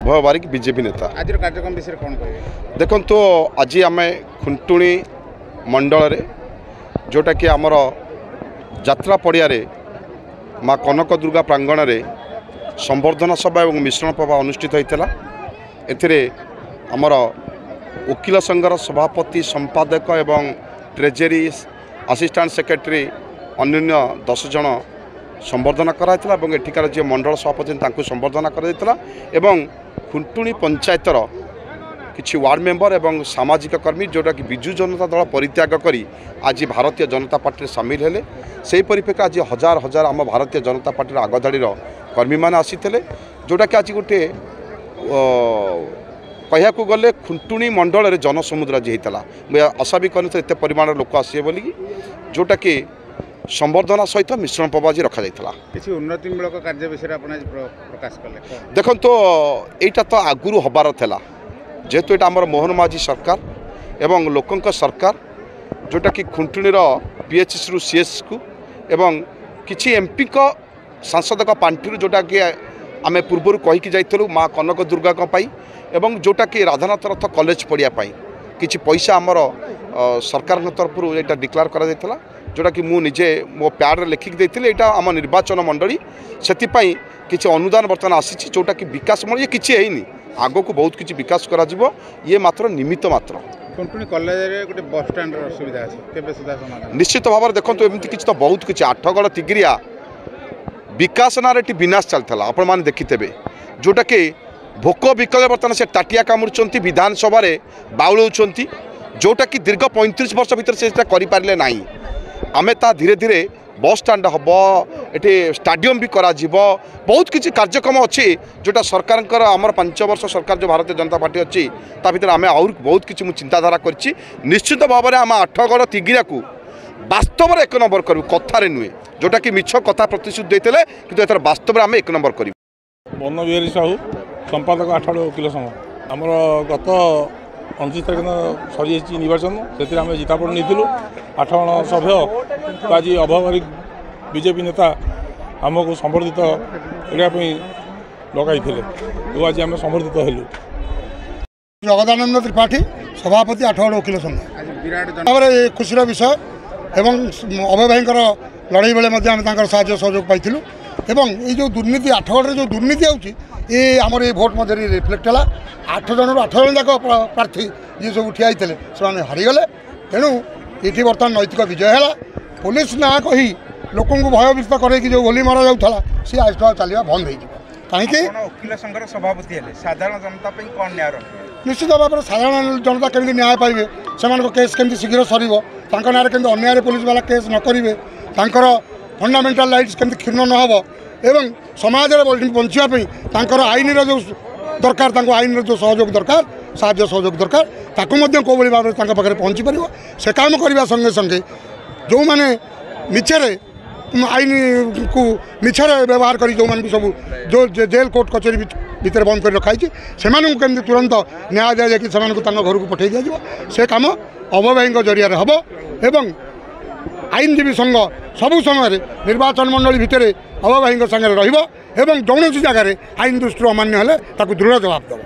भय बारिक बीजेपी नेता। आज कार्यक्रम विषय कौन कहे देखो तो आज आम खुंटुणी मंडल रे जोटा कि आमर जात्रा पड़िया माँ कनक दुर्गा प्रांगण रे संबर्धना सभा और मिश्रण सभा अनुष्ठित होता। आमर वकिल संघर सभापति संपादक एवं ट्रेजरी असिस्टेंट सेक्रेटरी अन्य 10 जन संबर्धना कराइला और एठिकार जी मंडल सभापति संबर्धना कराइला। खुंटुणी पंचायतर किसी वार्ड मेंबर एवं सामाजिक कर्मी जोटा कि विजु जनता दल परित्याग करी आज भारतीय जनता पार्टी सामिल हेले। से परिप्रेक्षी आज हजार हजार आम भारतीय जनता पार्टी आगधाड़ी कर्मी मैंने आसीते जोटा कि आज गोटे कहया गले खुंटुणी मंडल रे जनसमुद्र आज होता। मैं आशा भी कर परिमाण लोक आसे बोली जोटा कि संबर्धना सहित मिश्रण सभा आज रखा जाता। किसी उन्नतिमूलक कार्य विषय प्रकाश कले देखो तो यहाँ तो आगुरी हबार था जेहेतु यहाँ आमर मोहन माझी सरकार एवं लोकंक सरकार जोटा कि खुंटुणी पीएचसी रु सीएस को एवं किसी एमपी को सांसद पांठी जोटा कि आम पूर्वर कहीकि जाइलु माँ कनक दुर्गा एवं जोटा कि राधानाथ रथ कॉलेज पढ़ाई किसी पैसा आमर सरकार तरफ यहाँ डिक्लेयर करा जोटा कि मुझे मो प्याड लिखिक देती यहाँ आम निर्वाचन मंडली से किसी अनुदान बर्तमान आसी जोटा कि विकास ये किसी है आग को बहुत किसी विकास करा ये मात्र निमित्त मात्र। खुंटुणी कॉलेज रे गोटे बस स्टैंड असुविधा अछि केबे सुधा समाधान निश्चित भाव देखो एमती किसी तो बहुत किसी आठगड़ तिगिरिया विकास ना विनाश चलता आपण मैंने देखिथे जोटा कि भोक विकल बर्तमान से टाटिया कामुर्चंती विधानसभा बाउलौंट जोटा कि दीर्घ 35 वर्ष भीतर से करें ना आमे ता धीरे धीरे बस स्टाण्ड हम ये स्टाडियम भी करा बहुत किसी कार्यक्रम अच्छी जोटा सरकार आमर 5 वर्ष सरकार जो भारतीय जनता पार्टी अच्छी ता भीतर आम आउर बहुत किसी चिंताधारा कर निश्चित भाव में आम आठगड़ तिगिरिया को वास्तव में 1 नंबर करूँ कथार नुहे जोटा कि मिछ कथा प्रतिश्रुति देते कि एथर वास्तव में आम 1 नंबर कर बन बिहारी साहू संपादक आठगड़ वकिल संघ आमर गत 29 तारीख दिन सरी निर्वाचन से आम जितापड़ नहीं 8 जन सभ्य आज अभावी बीजेपी नेता आमको संबर्धित करने लगाई तो आज आम संबर्धित हेलु। जगदानंद त्रिपाठी सभापति आठगड़ वकिल संघ खुशी विषय एवं अभय भाई लड़ाई बेले साहाय्य सहयोग पाइलु एवं ये जो दुर्नीति आठगढ़ जो दुर्नीति आउची ये आमर ये भोट मध्य रिफ्लेक्ट है 8 जन जाक प्रार्थी जी सब ठिया से हारीगले तेणु ये बर्तमान नैतिक विजय है पुलिस ना कही लोक भयभीत करे जो गोली मारा जाऊला सी आज चलवा बंद हो वकिल संघर सभापति साधारण जनता कौन न्याय निश्चित भाव में साधारण जनता केमी न्याय पाइबे से केस केमी शीघ्र सर ना केमी अन्याय पुलिस वाला केस न करेंगे फंडामेंटाल राइट्स केमी क्षीण न हो एवं समाज बचापी आईन जो दरकार आईन जो सहयोग दरकार साहाय्य सहयोग दरकार ताकू कौ भाव में पाखे पहुँची पार से काम करने संगे संगे जो मैंने मिछरे आईन को मिछरे व्यवहार कर जो सब जो जेल कोर्ट कचेरी भितर बंद कर रखाई से केमती तुरंत न्याय दि जाए कि घर को पठे दिज्व से कम अभय भाई जरिया हम एवं आईनजीवी संघ सबु समय निर्वाचन मंडली भितर अभय भाई सागर रही जौन जगह आईन दृष्टि अमान्य हेले दृढ़ जवाब देव।